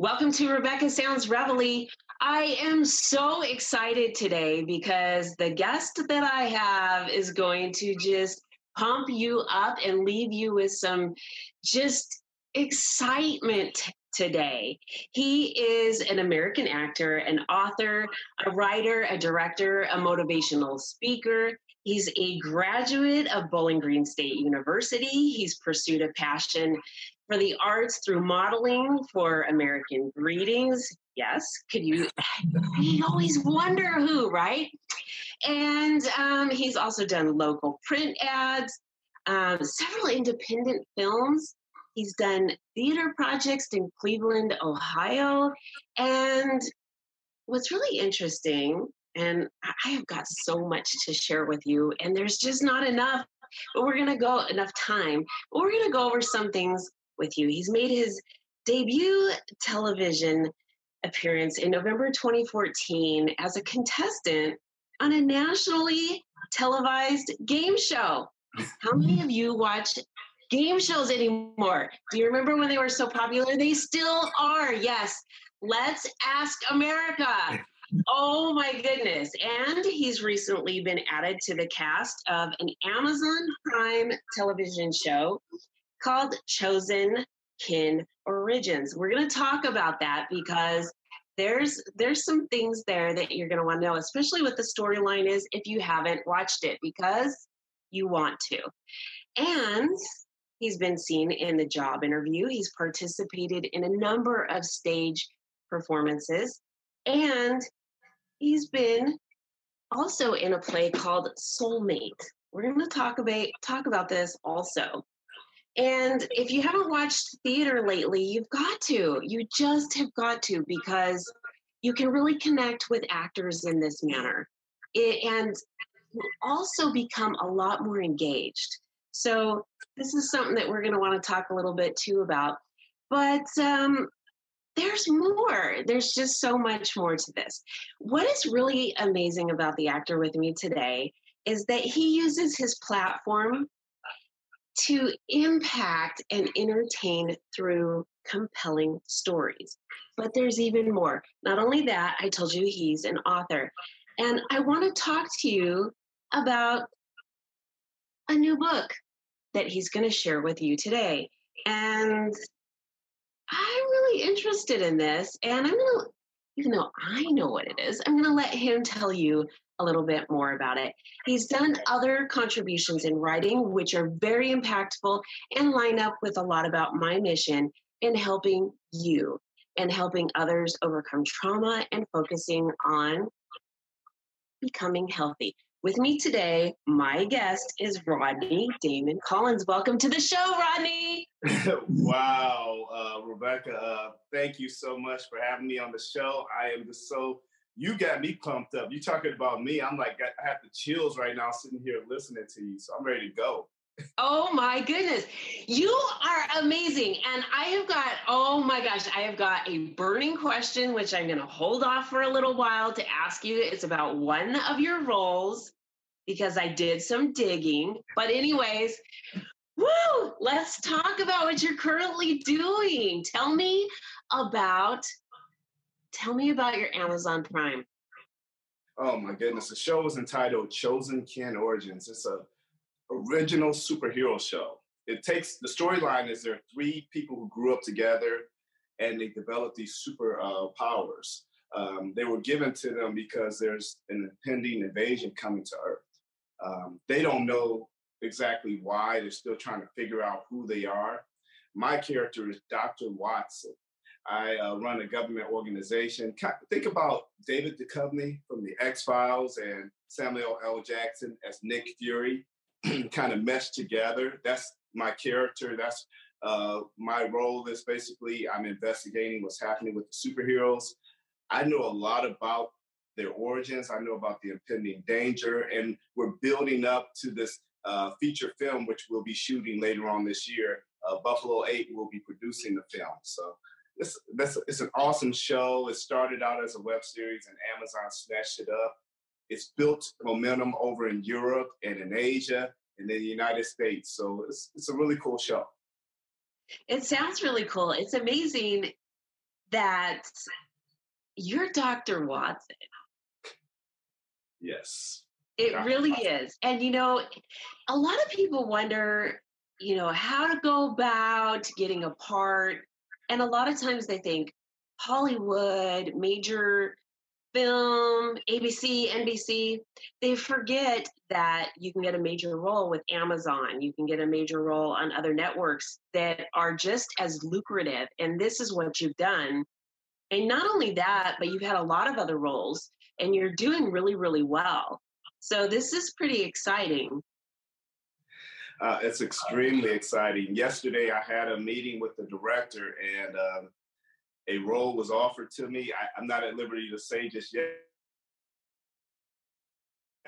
Welcome to Rebecca Sounds Reveille. I am so excited today because the guest that I have is going to just pump you up and leave you with some just excitement today. He is an American actor, an author, a writer, a director, a motivational speaker. He's a graduate of Bowling Green State University. He's pursued a passion for the arts through modeling for American Greetings. Yes, you always wonder who, right? And he's also done local print ads, several independent films. He's done theater projects in Cleveland, Ohio. And what's really interesting, and I have got so much to share with you, and there's just not enough, but we're going to go enough time. But we're going to go over some things with you. He's made his debut television appearance in November 2014 as a contestant on a nationally televised game show. How many of you watch game shows anymore? Do you remember when they were so popular? They still are. Yes. Let's Ask America. Oh my goodness. And he's recently been added to the cast of an Amazon Prime television show called Chosen Kin Origins. We're going to talk about that because there's some things there that you're going to want to know, especially what the storyline is if you haven't watched it, because you want to. And he's been seen in the job interview. He's participated in a number of stage performances, and he's been also in a play called Soulmate. We're going to talk about this also. And if you haven't watched theater lately, you've got to. You just have got to, because you can really connect with actors in this manner. And you also become a lot more engaged. So this is something that we're going to want to talk a little bit too about. But there's more. There's just so much more to this. What is really amazing about the actor with me today is that he uses his platform to impact and entertain through compelling stories. But there's even more. Not only that, I told you he's an author. And I want to talk to you about a new book that he's going to share with you today. And I'm really interested in this. And I'm going to, even though I know what it is, I'm going to let him tell you a little bit more about it. He's done other contributions in writing, which are very impactful and line up with a lot about my mission in helping you and helping others overcome trauma and focusing on becoming healthy. With me today, my guest is Rodney Damon Collins. Welcome to the show, Rodney. Wow, Rebecca, thank you so much for having me on the show. I am just you got me pumped up. You talking about me, I'm like, I have the chills right now sitting here listening to you, so I'm ready to go. Oh my goodness. You are amazing. And I have got a burning question, which I'm going to hold off for a little while to ask you. It's about one of your roles, because I did some digging. But anyways, let's talk about what you're currently doing. Tell me about your Amazon Prime. Oh my goodness. The show is entitled Chosen Kin Origins. It's a original superhero show. The storyline is there are three people who grew up together and they developed these super powers. They were given to them because there's an impending invasion coming to Earth. They don't know exactly why. They're still trying to figure out who they are. My character is Dr. Watson. I run a government organization. Think about David Duchovny from the X-Files and Samuel L. Jackson as Nick Fury, kind of meshed together. That's my character. That's my role is basically I'm investigating what's happening with the superheroes. I know a lot about their origins. I know about the impending danger, and we're building up to this feature film, which we'll be shooting later on this year. Buffalo 8 will be producing the film. So it's an awesome show. It started out as a web series, and Amazon snatched it up. It's built momentum over in Europe and in Asia and in the United States. So it's a really cool show. It sounds really cool. It's amazing that you're Dr. Watson. Yes. It Dr. really Watson. is. And, a lot of people wonder, how to go about getting a part. And a lot of times they think Hollywood, major film, ABC, NBC, they forget that you can get a major role with Amazon. You can get a major role on other networks that are just as lucrative. And this is what you've done. And not only that, but you've had a lot of other roles and you're doing really, really well. So this is pretty exciting. It's extremely exciting. Yesterday, I had a meeting with the director, and a role was offered to me. I'm not at liberty to say just yet.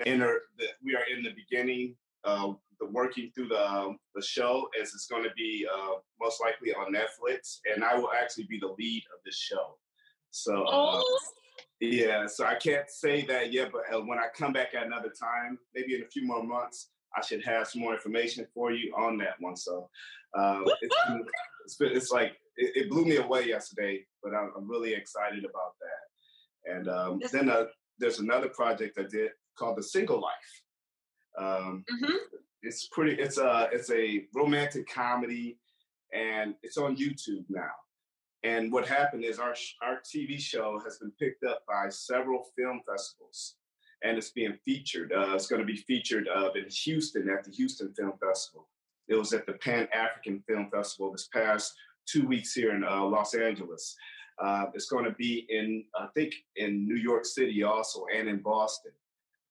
We are in the beginning, the working through the show, as it's going to be most likely on Netflix, and I will actually be the lead of this show. So, yeah, so I can't say that yet, but when I come back at another time, maybe in a few more months, I should have some more information for you on that one. So it blew me away yesterday, but I'm really excited about that. And then there's another project I did called The Single Life. It's a romantic comedy, and it's on YouTube now. And what happened is our TV show has been picked up by several film festivals, and it's being featured. It's going to be featured in Houston at the Houston Film Festival. It was at the Pan-African Film Festival this past 2 weeks here in Los Angeles. It's going to be in New York City also, and in Boston.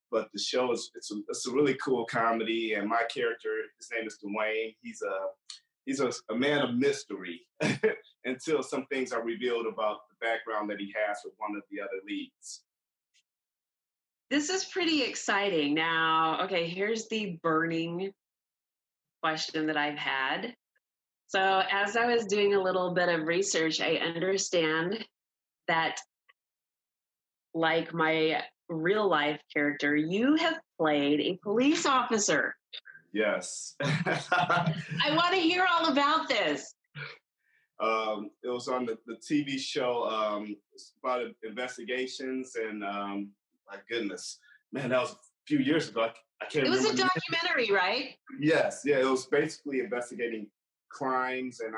But the show it's a really cool comedy, and my character, his name is Dwayne. He's a man of mystery until some things are revealed about the background that he has with one of the other leads. This is pretty exciting. Now, okay, here's the burning question that I've had. So as I was doing a little bit of research, I understand that, like my real life character, you have played a police officer. Yes. I want to hear all about this. It was on the TV show. It's about investigations, and my goodness, man, that was a few years ago. I can't remember. It was a documentary, right? Yes, yeah, it was basically investigating crimes, and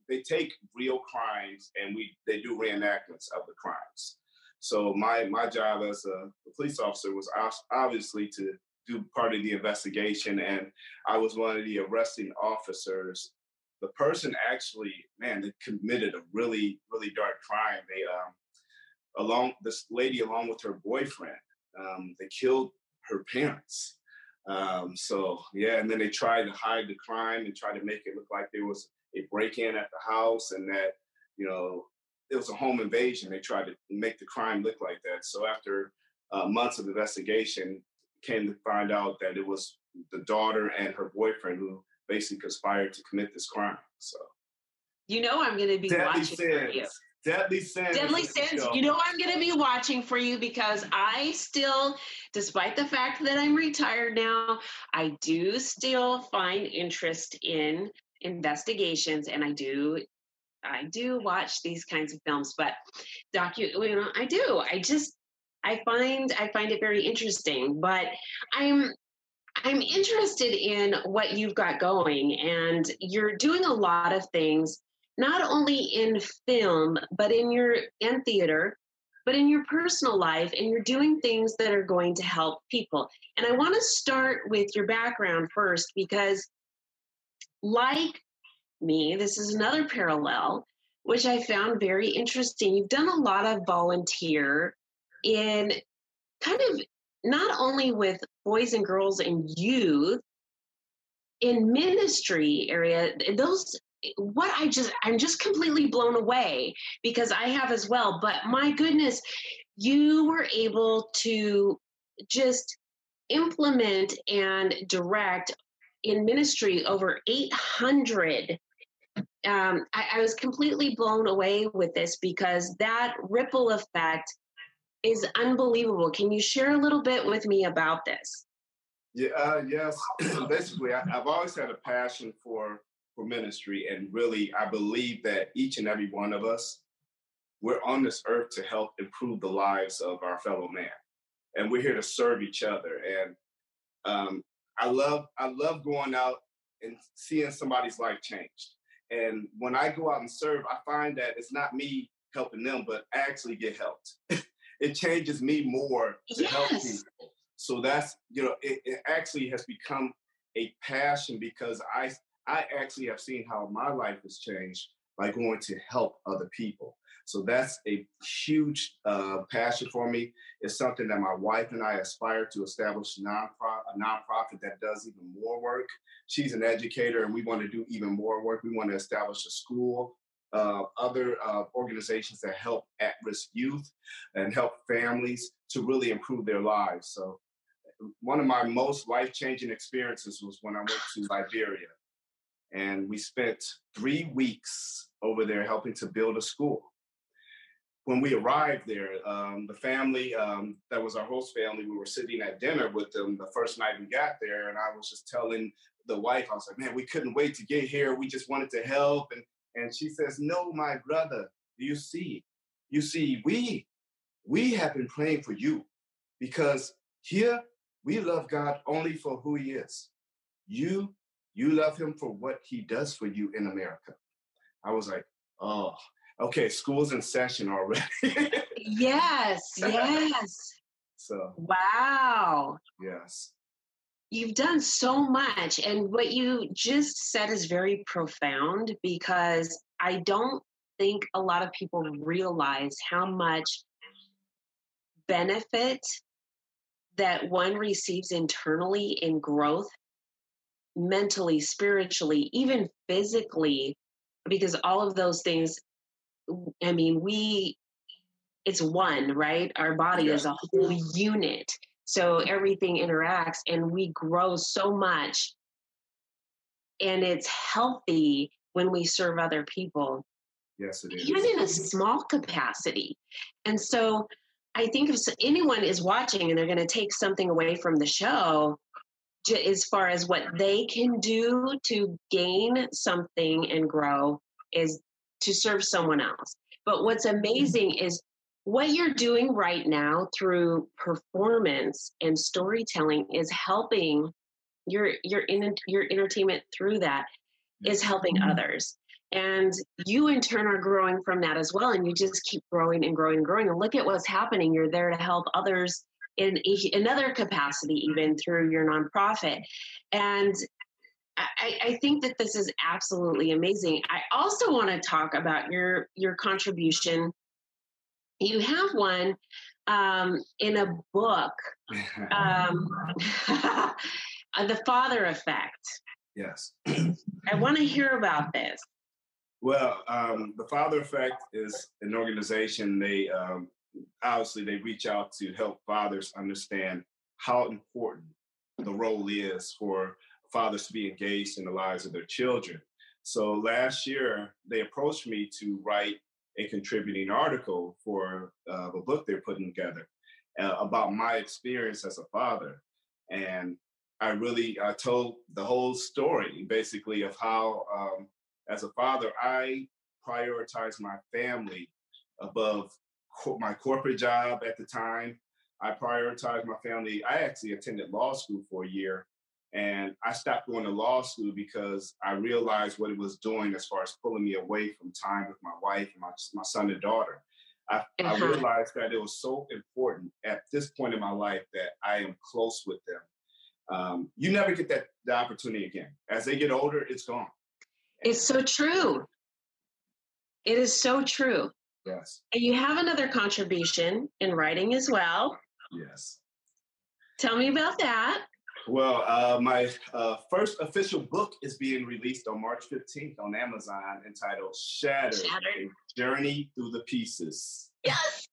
they take real crimes and they do reenactments of the crimes. So my job as a police officer was obviously to do part of the investigation, and I was one of the arresting officers. The person actually, man, they committed a really, really dark crime. This lady, along with her boyfriend, they killed her parents. So yeah, and then they tried to hide the crime and try to make it look like there was a break-in at the house, and that, it was a home invasion. They tried to make the crime look like that. So after months of investigation, came to find out that it was the daughter and her boyfriend who basically conspired to commit this crime. So, I'm going to be watching for you. Deadly Sins. Deadly Sins. I'm going to be watching for you, because I still, despite the fact that I'm retired now, I do still find interest in investigations, and I do watch these kinds of films. But I do. I find it very interesting. But I'm interested in what you've got going, and you're doing a lot of things, not only in film, but in theater, but in your personal life, and you're doing things that are going to help people. And I want to start with your background first, because like me, this is another parallel, which I found very interesting. You've done a lot of volunteer in kind of not only with boys and girls and youth in ministry area. I'm just completely blown away, because I have as well. But my goodness, you were able to just implement and direct in ministry over 800 I was completely blown away with this because that ripple effect is unbelievable. Can you share a little bit with me about this? Yeah, yes. Basically, I've always had a passion for ministry, and really, I believe that each and every one of us, we're on this earth to help improve the lives of our fellow man, and we're here to serve each other. And I love going out and seeing somebody's life changed. And when I go out and serve, I find that it's not me helping them, but I actually get helped. It changes me more to help Yes. people. So that's, it actually has become a passion because I actually have seen how my life has changed by going to help other people. So that's a huge passion for me. It's something that my wife and I aspire to establish a nonprofit that does even more work. She's an educator, and we want to do even more work. We want to establish a school, other organizations that help at-risk youth and help families to really improve their lives. So one of my most life-changing experiences was when I went to Liberia, and we spent 3 weeks over there helping to build a school. When we arrived there, the family that was our host family, we were sitting at dinner with them the first night we got there, and I was just telling the wife, I was like, man, we couldn't wait to get here. We just wanted to help. And she says, no, my brother, you see, we have been praying for you because here we love God only for who he is. You love him for what he does for you in America. I was like, oh, okay, school's in session already. Yes, yes. So, Wow. yes. You've done so much. And what you just said is very profound because I don't think a lot of people realize how much benefit that one receives internally in growth, mentally, spiritually, even physically, because all of those things, I mean, it's one, right? Our body is Yes. a whole unit. So everything interacts and we grow so much. And it's healthy when we serve other people, Yes, it even is. in a small capacity. And so I think if anyone is watching and they're going to take something away from the show, as far as what they can do to gain something and grow, is to serve someone else. But what's amazing is what you're doing right now through performance and storytelling is helping your entertainment through that is helping others. And you in turn are growing from that as well. And you just keep growing and growing and growing. And look at what's happening. You're there to help others in another capacity, even through your nonprofit. And I think that this is absolutely amazing. I also want to talk about your contribution. You have one in a book, um, The Father Effect. Yes. I want to hear about this. Well, the Father Effect is an organization. They obviously they reach out to help fathers understand how important the role is for fathers to be engaged in the lives of their children. So last year, they approached me to write a contributing article for a book they're putting together about my experience as a father. And I really told the whole story, basically, of how, as a father, I prioritize my family above my corporate job at the time. I prioritized my family. I actually attended law school for a year, and I stopped going to law school because I realized what it was doing as far as pulling me away from time with my wife and my son and daughter. I realized that it was so important at this point in my life that I am close with them. You never get the opportunity again. As they get older, it's gone. It's so true. It is so true. Yes. And you have another contribution in writing as well. Yes. Tell me about that. Well, my first official book is being released on March 15th on Amazon, entitled Shattered, A Journey Through the Pieces. Yes.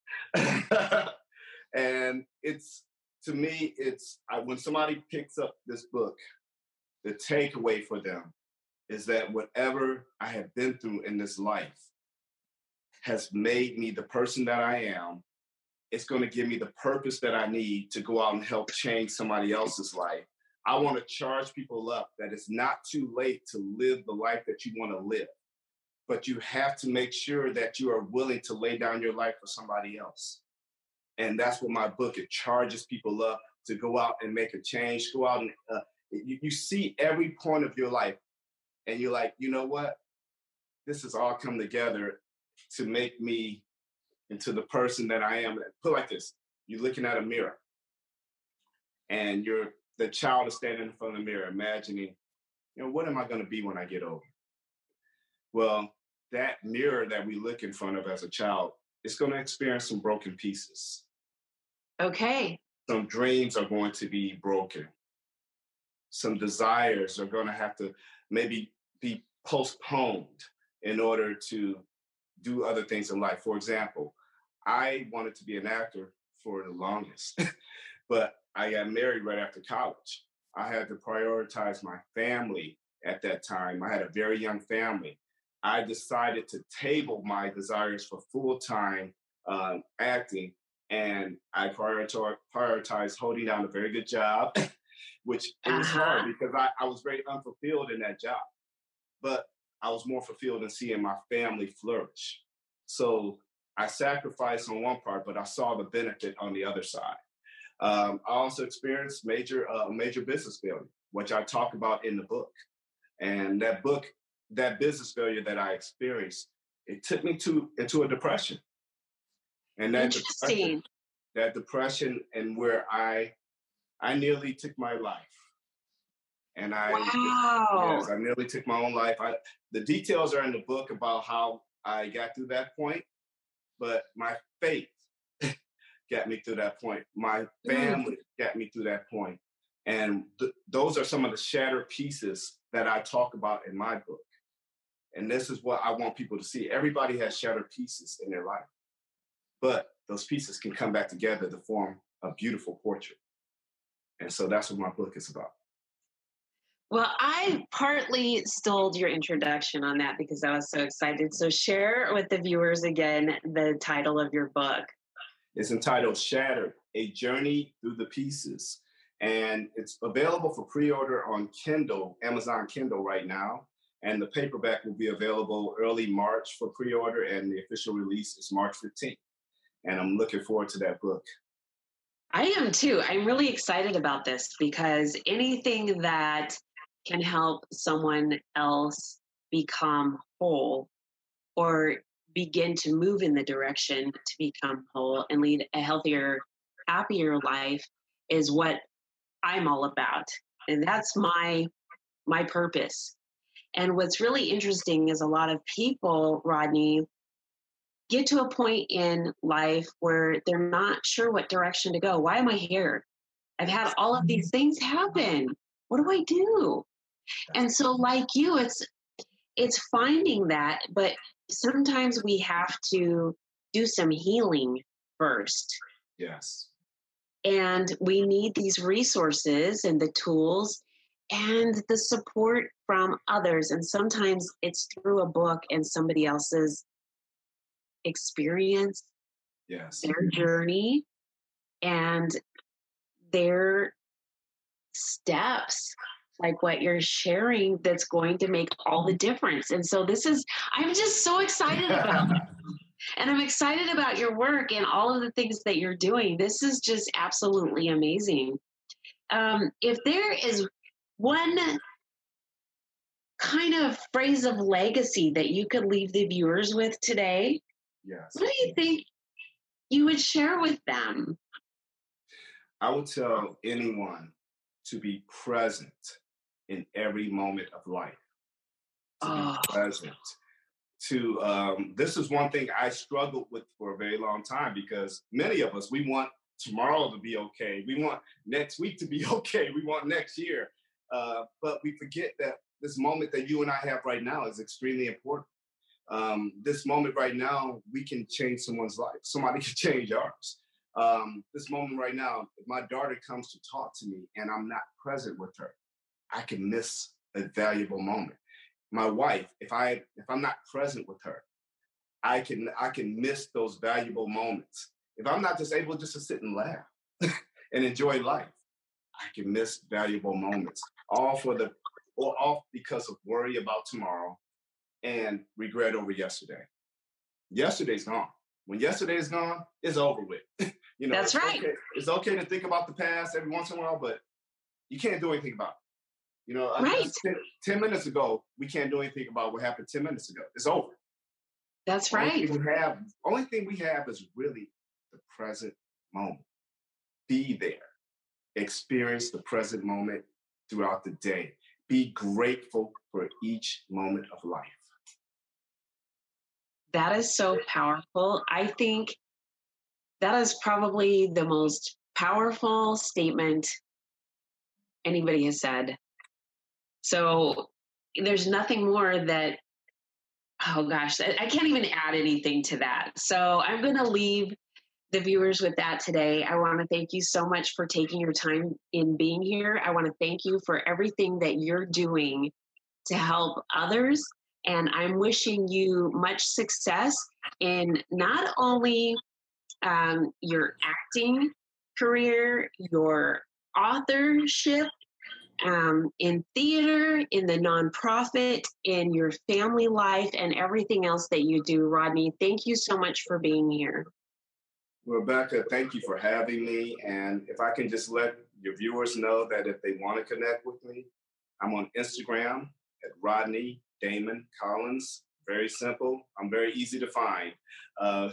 And to me, when somebody picks up this book, the takeaway for them is that whatever I have been through in this life has made me the person that I am. It's going to give me the purpose that I need to go out and help change somebody else's life. I want to charge people up that it's not too late to live the life that you want to live, but you have to make sure that you are willing to lay down your life for somebody else. And that's what my book, it charges people up to go out and make a change, go out and you see every point of your life and you're like, you know what? This has all come together to make me into the person that I am. Put it like this, you're looking at a mirror and the child is standing in front of the mirror, imagining, what am I going to be when I get older? Well, that mirror that we look in front of as a child, it's going to experience some broken pieces. Okay. Some dreams are going to be broken. Some desires are going to have to maybe be postponed in order to do other things in life. For example, I wanted to be an actor for the longest, but I got married right after college. I had to prioritize my family at that time. I had a very young family. I decided to table my desires for full-time acting, and I prioritized holding down a very good job, which it was hard because I was very unfulfilled in that job. But I was more fulfilled in seeing my family flourish. So I sacrificed on one part, but I saw the benefit on the other side. I also experienced major business failure, which I talk about in the book. And that business failure that I experienced, it took me into a depression. And that depression and where I nearly took my life. And I nearly took my own life. The details are in the book about how I got through that point, but my faith got me through that point. My family got me through that point. And those are some of the shattered pieces that I talk about in my book. And this is what I want people to see. Everybody has shattered pieces in their life, but those pieces can come back together to form a beautiful portrait. And so that's what my book is about. Well, I partly stole your introduction on that because I was so excited. So share with the viewers again the title of your book. It's entitled Shattered, A Journey Through the Pieces. And it's available for pre-order on Kindle, Amazon Kindle right now. And the paperback will be available early March for pre-order, and the official release is March 15th. And I'm looking forward to that book. I am too. I'm really excited about this because anything that can help someone else become whole or begin to move in the direction to become whole and lead a healthier, happier life is what I'm all about. And that's my purpose. And what's really interesting is a lot of people, Rodney, get to a point in life where they're not sure what direction to go. Why am I here? I've had all of these things happen. What do I do? And so like you, it's finding that, but sometimes we have to do some healing first. Yes. And we need these resources and the tools and the support from others. And sometimes it's through a book and somebody else's experience, yes, their journey, and their steps, like what you're sharing, that's going to make all the difference. And so I'm just so excited about it. And I'm excited about your work and all of the things that you're doing. This is just absolutely amazing. If there is one kind of phrase of legacy that you could leave the viewers with today, yes, what do you think you would share with them? I would tell anyone to be present in every moment of life. To be present. This is one thing I struggled with for a very long time, because many of us, we want tomorrow to be okay. We want next week to be okay. We want next year. But we forget that this moment that you and I have right now is extremely important. This moment right now, we can change someone's life. Somebody can change ours. This moment right now, if my daughter comes to talk to me and I'm not present with her, I can miss a valuable moment. My wife, if I'm not present with her, I can miss those valuable moments. If I'm not just able just to sit and laugh and enjoy life, I can miss valuable moments. All because of worry about tomorrow and regret over yesterday. Yesterday's gone. When yesterday is gone, it's over with. That's right. Okay. It's okay to think about the past every once in a while, but you can't do anything about it. Right. 10 minutes ago, we can't do anything about what happened 10 minutes ago. It's over. That's right. Only thing we have is really the present moment. Be there. Experience the present moment throughout the day. Be grateful for each moment of life. That is so powerful. I think that is probably the most powerful statement anybody has said. So there's nothing more that, oh gosh, I can't even add anything to that. So I'm going to leave the viewers with that today. I want to thank you so much for taking your time in being here. I want to thank you for everything that you're doing to help others. And I'm wishing you much success in not only your acting career, your authorship, in theater, in the nonprofit, in your family life, and everything else that you do. Rodney, thank you so much for being here. Rebecca, thank you for having me. And if I can just let your viewers know that if they want to connect with me, I'm on Instagram at Rodney Damon Collins. Very simple. I'm very easy to find.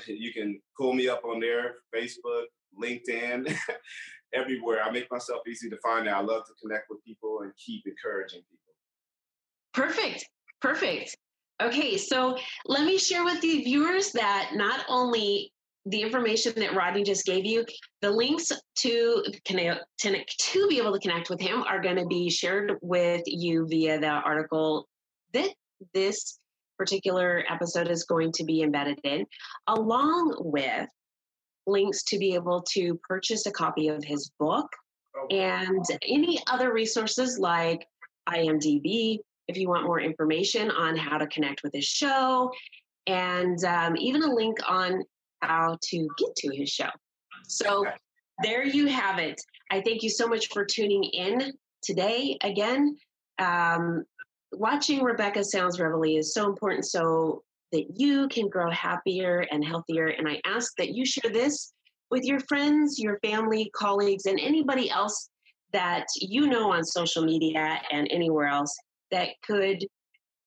You can pull me up on there, Facebook, LinkedIn, everywhere. I make myself easy to find now. I love to connect with people and keep encouraging people. Perfect. Okay, so let me share with the viewers that not only the information that Rodney just gave you, the links to be able to connect with him are going to be shared with you via the article that this particular episode is going to be embedded in, along with links to be able to purchase a copy of his book and any other resources like IMDb, if you want more information on how to connect with his show, and even a link on how to get to his show. So there you have it. I thank you so much for tuning in today. Again, watching Rebecca Sounds Reveille is so important so that you can grow happier and healthier. And I ask that you share this with your friends, your family, colleagues, and anybody else that you know on social media and anywhere else that could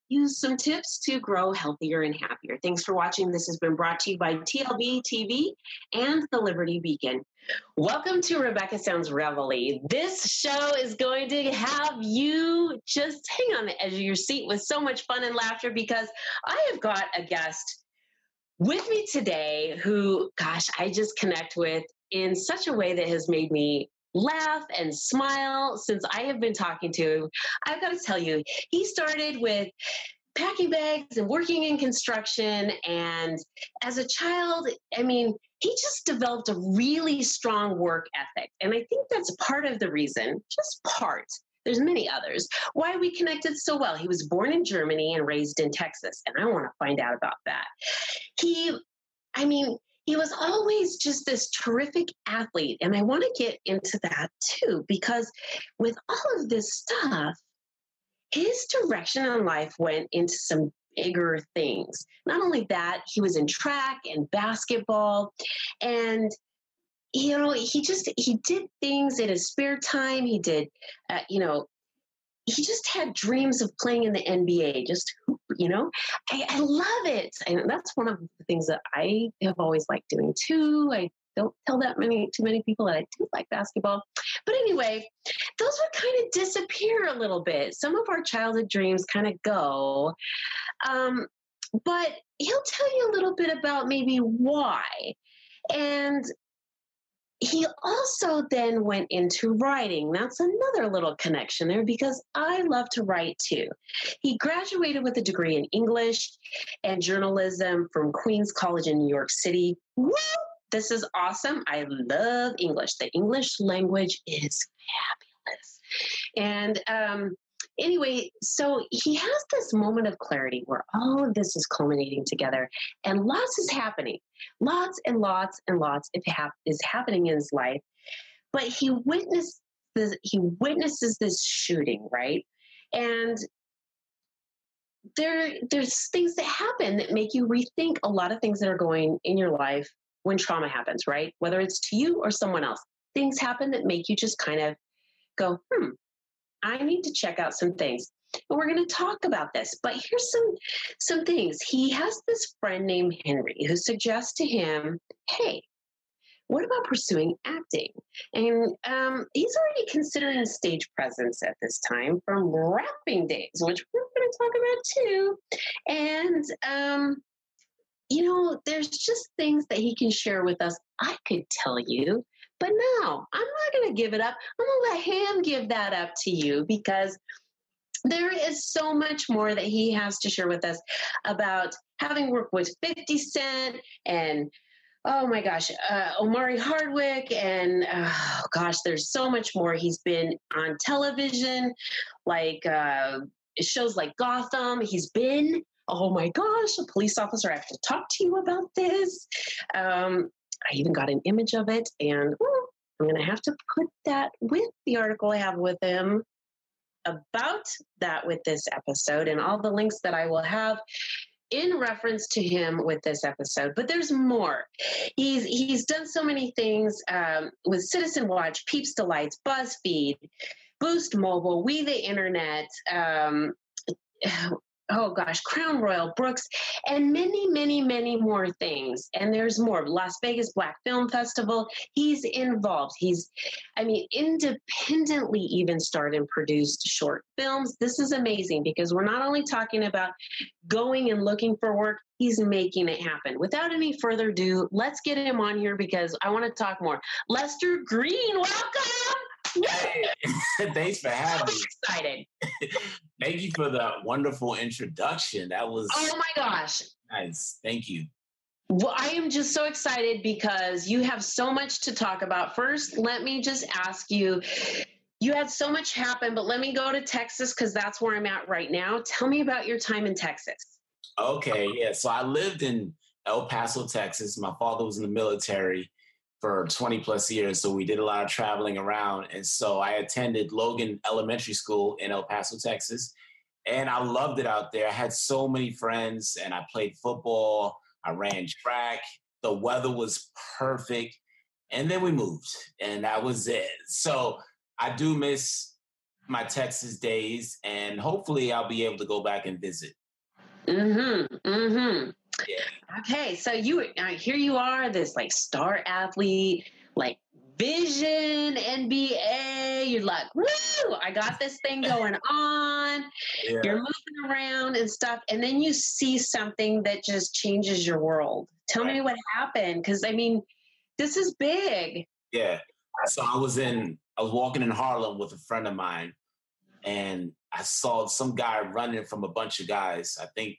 use some tips to grow healthier and happier. Thanks for watching. This has been brought to you by TLB TV and the Liberty Beacon. Welcome to Rebecca Sounds Reveille. This show is going to have you just hang on the edge of your seat with so much fun and laughter because I have got a guest with me today who, gosh, I just connect with in such a way that has made me laugh and smile since I have been talking to him. I've got to tell you, he started with packing bags and working in construction. And as a child, he just developed a really strong work ethic. And I think that's part of the reason, just part, there's many others, why we connected so well. He was born in Germany and raised in Texas. And I want to find out about that. He was always just this terrific athlete. And I want to get into that too, because with all of this stuff, his direction in life went into some bigger things. Not only that, he was in track and basketball. And, he did things in his spare time. He did, he just had dreams of playing in the NBA, I love it. And that's one of the things that I have always liked doing too. I don't tell too many people that I do like basketball. But anyway, those would kind of disappear a little bit. Some of our childhood dreams kind of go. But he'll tell you a little bit about maybe why. And he also then went into writing. That's another little connection there because I love to write too. He graduated with a degree in English and journalism from Queens College in New York City. Woo! This is awesome. I love English. The English language is fabulous. And Anyway, so he has this moment of clarity where all of this is culminating together and lots is happening. Lots and lots and lots is happening in his life. But he witnesses this shooting, right? And there's things that happen that make you rethink a lot of things that are going in your life when trauma happens, right? Whether it's to you or someone else. Things happen that make you just kind of go, I need to check out some things. And we're going to talk about this. But here's some things. He has this friend named Henry who suggests to him, hey, what about pursuing acting? And he's already considering stage presence at this time from rapping days, which we're going to talk about too. And, there's just things that he can share with us. I could tell you, but no, I'm not going to give it up. I'm going to let him give that up to you because there is so much more that he has to share with us about having worked with 50 Cent and oh my gosh, Omari Hardwick, and there's so much more. He's been on television, like shows like Gotham. He's been, oh my gosh, a police officer. I have to talk to you about this. I even got an image of it, and I'm going to have to put that with the article I have with him about that with this episode and all the links that I will have in reference to him with this episode. But there's more. He's done so many things with Citizen Watch, Peeps Delights, BuzzFeed, Boost Mobile, We the Internet, Crown Royal, Brooks, and many, many, many more things. And there's more. Las Vegas Black Film Festival. He's involved. Independently even starred and produced short films. This is amazing because we're not only talking about going and looking for work, he's making it happen. Without any further ado, let's get him on here because I want to talk more. Lester Greene, welcome! Hey, thanks for having me. I'm excited. Thank you for the wonderful introduction. That was oh my gosh. Nice. Thank you. Well, I am just so excited because you have so much to talk about. First, let me just ask you, you had so much happen, but let me go to Texas because that's where I'm at right now. Tell me about your time in Texas. Okay, yeah. So I lived in El Paso, Texas. My father was in the military for 20 plus years. So we did a lot of traveling around. And so I attended Logan Elementary School in El Paso, Texas. And I loved it out there. I had so many friends and I played football. I ran track. The weather was perfect. And then we moved and that was it. So I do miss my Texas days and hopefully I'll be able to go back and visit. Mm-hmm. Mm-hmm. Yeah. Okay, so here you are, this like star athlete, like Vision, NBA. You're like, woo! I got this thing going on. Yeah. You're moving around and stuff, and then you see something that just changes your world. Tell me what happened, because this is big. Yeah. So I was walking in Harlem with a friend of mine, and I saw some guy running from a bunch of guys. I think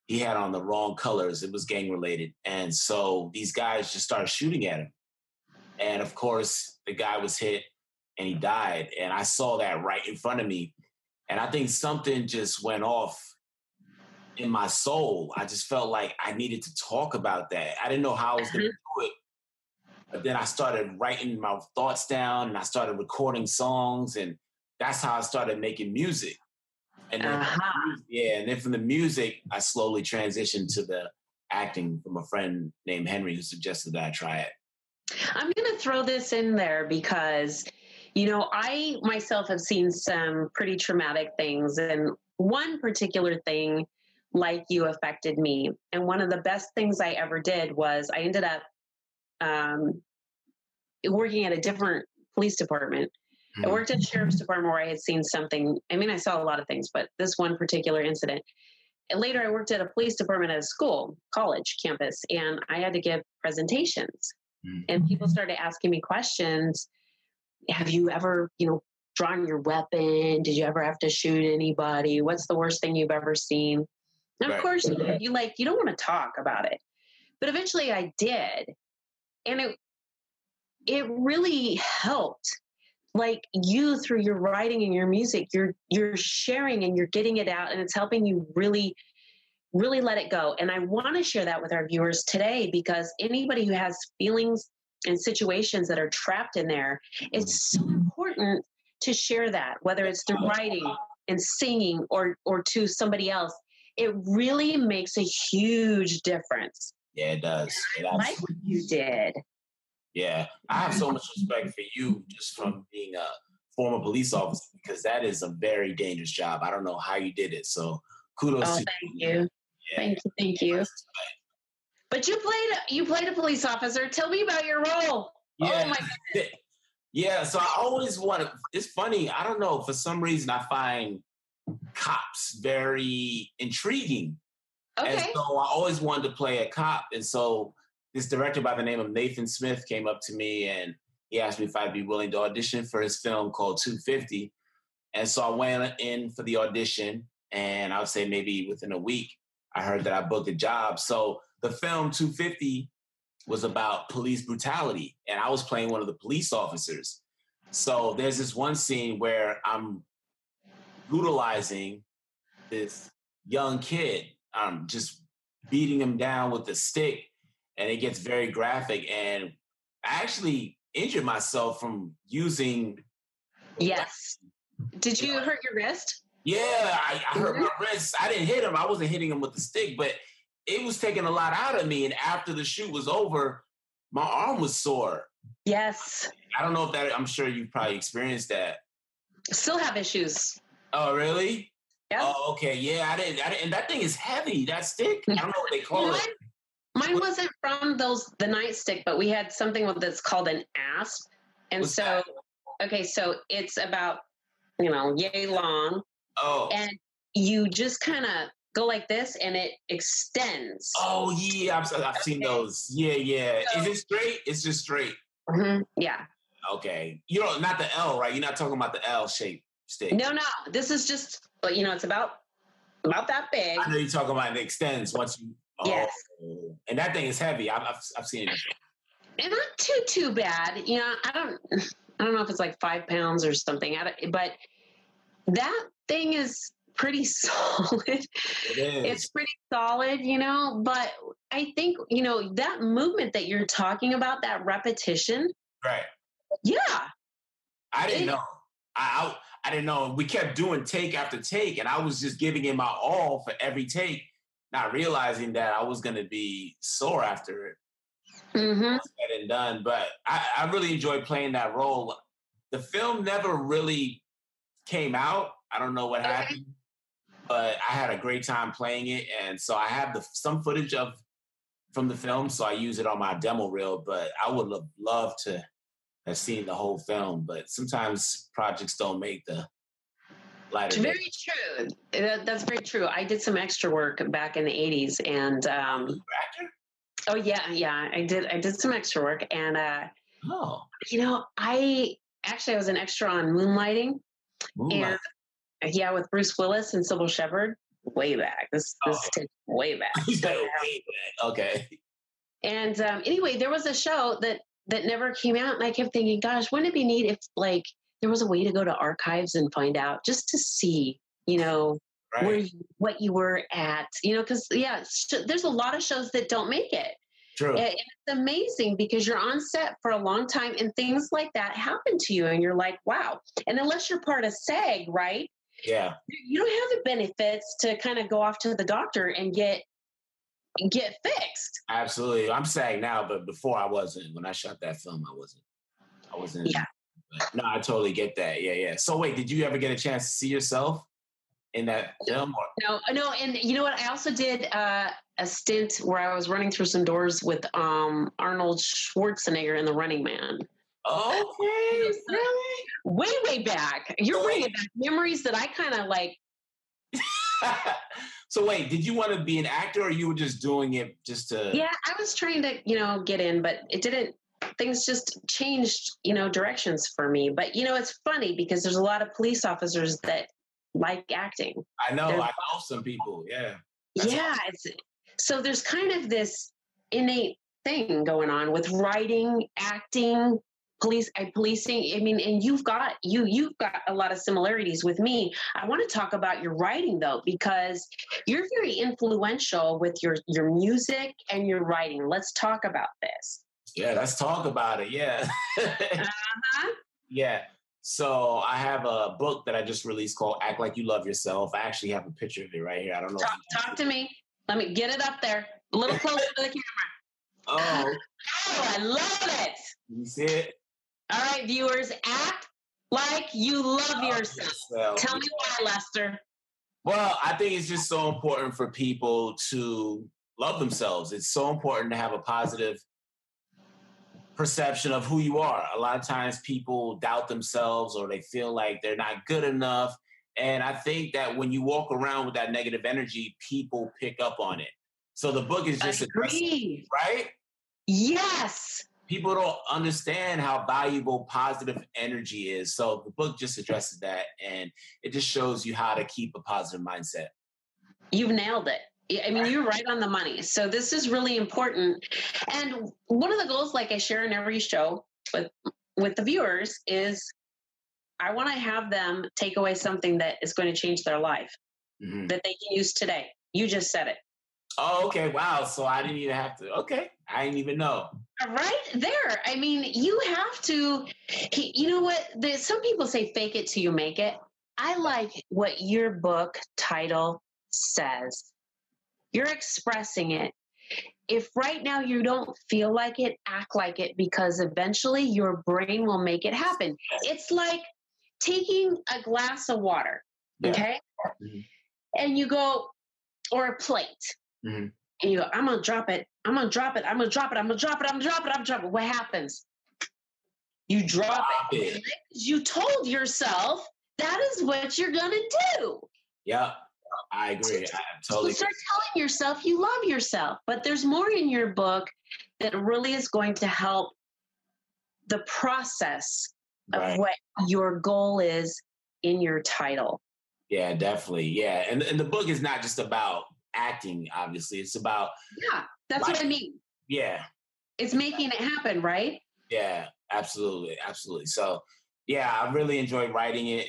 he had on the wrong colors. It was gang related. And so these guys just started shooting at him. And of course, the guy was hit and he died. And I saw that right in front of me. And I think something just went off in my soul. I just felt like I needed to talk about that. I didn't know how I was going to do it. But then I started writing my thoughts down and I started recording songs. And that's how I started making music. And then, and then from the music, I slowly transitioned to the acting from a friend named Henry who suggested that I try it. I'm going to throw this in there because, I myself have seen some pretty traumatic things. And one particular thing, like you, affected me. And one of the best things I ever did was I ended up working at a different police department. I worked at the sheriff's department where I had seen something. I saw a lot of things, but this one particular incident. And later I worked at a police department at a school, college campus, and I had to give presentations. And people started asking me questions. Have you ever, drawn your weapon? Did you ever have to shoot anybody? What's the worst thing you've ever seen? And of course, you don't want to talk about it. But eventually I did. And it really helped. like you through your writing and your music, you're sharing and you're getting it out, and it's helping you really, really let it go. And I want to share that with our viewers today, because anybody who has feelings and situations that are trapped in there, it's so important to share that, whether it's through writing and singing or to somebody else. It really makes a huge difference. Yeah, it does. Like what you did. Yeah, I have so much respect for you just from being a former police officer, because that is a very dangerous job. I don't know how you did it. So kudos to thank you. Yeah. Thank you. But you played a police officer. Tell me about your role. Yeah. Oh my goodness. Yeah, so I always it's funny, I don't know, for some reason I find cops very intriguing. Okay. And so I always wanted to play a cop. And so this director by the name of Nathan Smith came up to me and he asked me if I'd be willing to audition for his film called 250. And so I went in for the audition, and I would say maybe within a week, I heard that I booked a job. So the film 250 was about police brutality, and I was playing one of the police officers. So there's this one scene where I'm brutalizing this young kid, just beating him down with a stick, and it gets very graphic. And I actually injured myself from using. Yes. Did you hurt your wrist? Yeah, I hurt my wrist. I didn't hit him. I wasn't hitting him with the stick, but it was taking a lot out of me. And after the shoot was over, my arm was sore. Yes. I don't know if I'm sure you've probably experienced that. Still have issues. Oh, really? Yeah. Oh, okay. Yeah, I didn't. And that thing is heavy, that stick. I don't know what they call it. Mine wasn't from the nightstick, but we had something that's called an asp. And what's so, that? Okay, so it's about, yay long. Oh. And you just kind of go like this and it extends. Oh, yeah. I've seen those. Yeah. So, is it straight? It's just straight. Mm-hmm. Yeah. Okay. Not the L, right? You're not talking about the L-shaped stick. No. This is just, it's about that big. I know you're talking about it extends once you. Oh, yes. And that thing is heavy. I've seen it. And not too bad. I don't know if it's like 5 pounds or something. But that thing is pretty solid. It is. It's pretty solid, But I think, that movement that you're talking about, that repetition. Right. Yeah. I didn't know. I didn't know. We kept doing take after take, and I was just giving it my all for every take, not realizing that I was going to be sore after it. Mm-hmm. Said and done. But I really enjoyed playing that role. The film never really came out. I don't know what happened, but I had a great time playing it. And so I have some footage from the film, so I use it on my demo reel, but I would have loved to have seen the whole film. But sometimes projects don't make the lighter. Very true. That's very true. I did some extra work back in the 80s, and actor? Oh yeah. I did some extra work, and I was an extra on Moonlighting. And with Bruce Willis and Sybil Shepherd, way back. This takes way back. Way back. Okay. And anyway, there was a show that never came out, and I kept thinking, gosh, wouldn't it be neat if there was a way to go to archives and find out, just to see, right. what you were at, because there's a lot of shows that don't make it. True. It's amazing because you're on set for a long time and things like that happen to you, and you're like, wow. And unless you're part of SAG, right? Yeah. You don't have the benefits to kind of go off to the doctor and get fixed. Absolutely. I'm SAG now, but before I wasn't. When I shot that film, I wasn't. Yeah. No, I totally get that. Yeah. So wait, did you ever get a chance to see yourself in that film? No. And you know what? I also did a stint where I was running through some doors with Arnold Schwarzenegger in The Running Man. Okay, really? Way back. You're bringing back memories that I kind of like. So wait, did you want to be an actor, or you were just doing it just to? Yeah, I was trying to, get in, but it didn't. Things just changed, directions for me. But it's funny because there's a lot of police officers that like acting. I know. I know some people. Yeah. That's awesome. So there's kind of this innate thing going on with writing, acting, policing. I mean, and you've got a lot of similarities with me. I want to talk about your writing though, because you're very influential with your music and your writing. Let's talk about this. Yeah, let's talk about it. Yeah. Uh-huh. Yeah. So I have a book that I just released called Act Like You Love Yourself. I actually have a picture of it right here. I don't know. Talk to me. Let me get it up there. A little closer to the camera. Oh, I love it. You see it? All right, viewers, act like you love yourself. Tell me why, Lester. Well, I think it's just so important for people to love themselves. It's so important to have a positive perception of who you are. A lot of times people doubt themselves or they feel like they're not good enough. And I think that when you walk around with that negative energy, people pick up on it. So the book is just Agreed. Right? Yes. People don't understand how valuable positive energy is. So the book just addresses that, and it just shows you how to keep a positive mindset. You've nailed it. I mean, you're right on the money. So this is really important. And one of the goals, like I share in every show with the viewers, is I want to have them take away something that is going to change their life, that they can use today. You just said it. Oh, okay. Wow. So I didn't even have to. Okay. I didn't even know. Right there. I mean, you have to, you know what? Some people say fake it till you make it. I like what your book title says. You're expressing it. If right now you don't feel like it, act like it, because eventually your brain will make it happen. It's like taking a glass of water, okay? Mm-hmm. And you go, or a plate, and you go, I'm going to drop it. I'm going to drop it. I'm going to drop it. I'm going to drop it. I'm going to drop it. I'm going to drop it. What happens? You drop it. You told yourself that is what you're going to do. Yeah. I agree. I totally start telling yourself you love yourself, but there's more in your book that really is going to help the process of what your goal is in your title. Yeah, definitely. Yeah. And the book is not just about acting, obviously. It's about... Yeah, that's what I mean. Yeah. It's making it happen, right? Yeah, absolutely. Absolutely. So, yeah, I really enjoy writing it.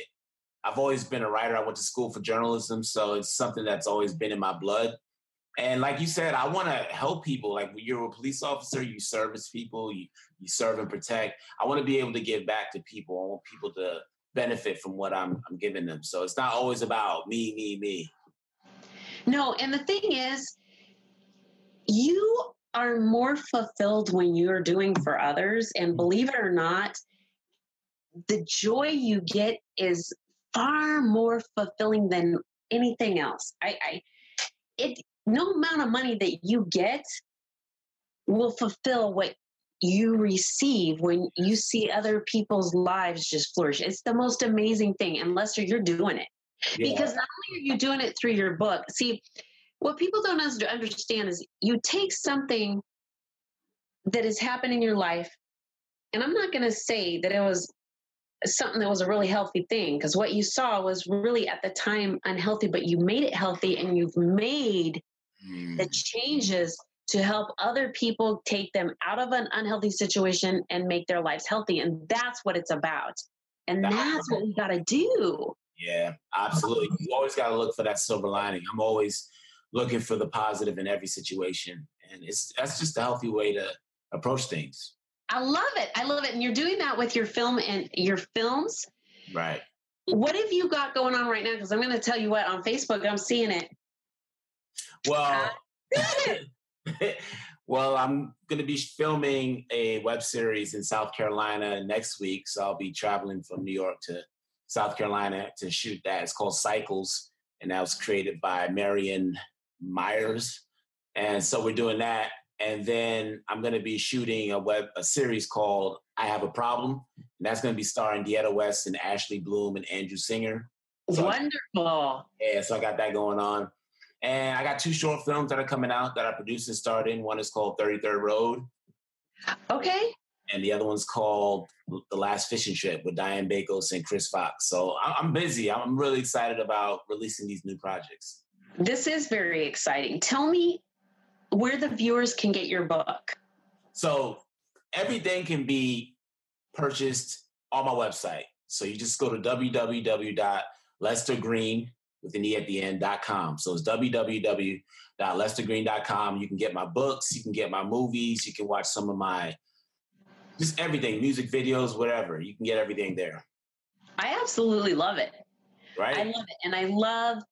I've always been a writer. I went to school for journalism, so it's something that's always been in my blood. And like you said, I want to help people. Like when you're a police officer, you service people, you serve and protect. I want to be able to give back to people. I want people to benefit from what I'm giving them. So it's not always about me. No, and the thing is, you are more fulfilled when you're doing for others. And believe it or not, the joy you get is far more fulfilling than anything else. No amount of money that you get will fulfill what you receive when you see other people's lives just flourish. It's the most amazing thing, unless you're doing it. Yeah. Because not only are you doing it through your book, see, what people don't understand is you take something that has happened in your life, and I'm not going to say that it was something that was a really healthy thing, because what you saw was really at the time unhealthy, but you made it healthy, and you've made the changes to help other people take them out of an unhealthy situation and make their lives healthy. And that's what it's about. And that's what we got to do. Yeah, absolutely. You always got to look for that silver lining. I'm always looking for the positive in every situation. And that's just a healthy way to approach things. I love it. I love it. And you're doing that with your film and your films. Right. What have you got going on right now? Because I'm going to tell you what, on Facebook, I'm seeing it. Well, well, I'm going to be filming a web series in South Carolina next week. So I'll be traveling from New York to South Carolina to shoot that. It's called Cycles. And that was created by Marion Myers. And so we're doing that. And then I'm going to be shooting a series called I Have a Problem. And that's going to be starring Dieta West and Ashley Bloom and Andrew Singer. So wonderful. So I got that going on. And I got 2 short films that are coming out that I produced and starred in. One is called 33rd Road. Okay. And the other one's called The Last Fishing Trip with Diane Bakos and Chris Fox. So I'm busy. I'm really excited about releasing these new projects. This is very exciting. Tell me where the viewers can get your book. So everything can be purchased on my website. So you just go to www.lestergreene with an E at the end.com. So it's www.lestergreene.com. You can get my books, you can get my movies, you can watch some of my, just everything, music videos, whatever. You can get everything there. I absolutely love it. Right? I love it. And I love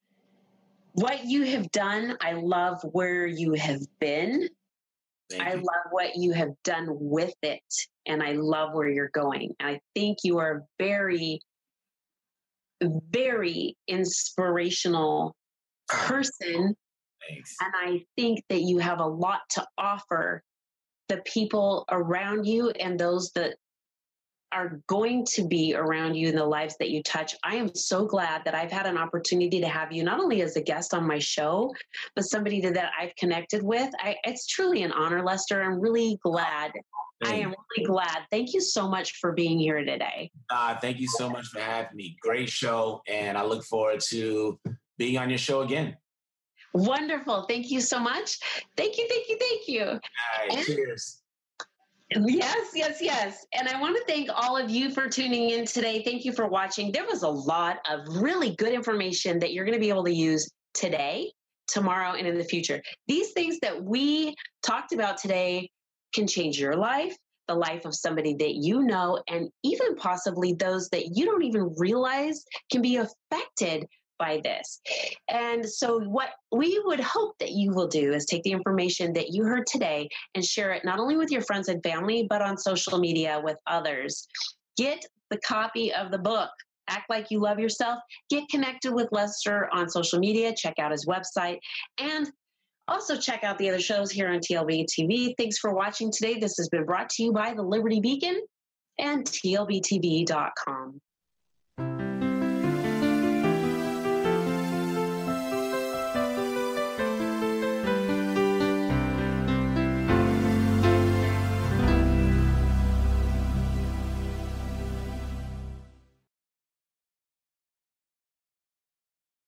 what you have done. I love where you have been. I love what you have done with it. And I love where you're going. And I think you are very, very inspirational person. Thanks. And I think that you have a lot to offer the people around you and those that are going to be around you in the lives that you touch. I am so glad that I've had an opportunity to have you not only as a guest on my show, but somebody that I've connected with. It's truly an honor, Lester. I'm really glad. I am really glad. Thank you so much for being here today. Thank you so much for having me. Great show. And I look forward to being on your show again. Wonderful. Thank you so much. Thank you. Thank you. Thank you. All right, cheers. Yes. And I want to thank all of you for tuning in today. Thank you for watching. There was a lot of really good information that you're going to be able to use today, tomorrow, and in the future. These things that we talked about today can change your life, the life of somebody that you know, and even possibly those that you don't even realize can be affected by this. And so what we would hope that you will do is take the information that you heard today and share it not only with your friends and family, but on social media with others. Get the copy of the book, Act Like You Love Yourself. Get connected with Lester on social media. Check out his website. And also check out the other shows here on TLB TV. Thanks for watching today. This has been brought to you by the Liberty Beacon and TLBTV.com.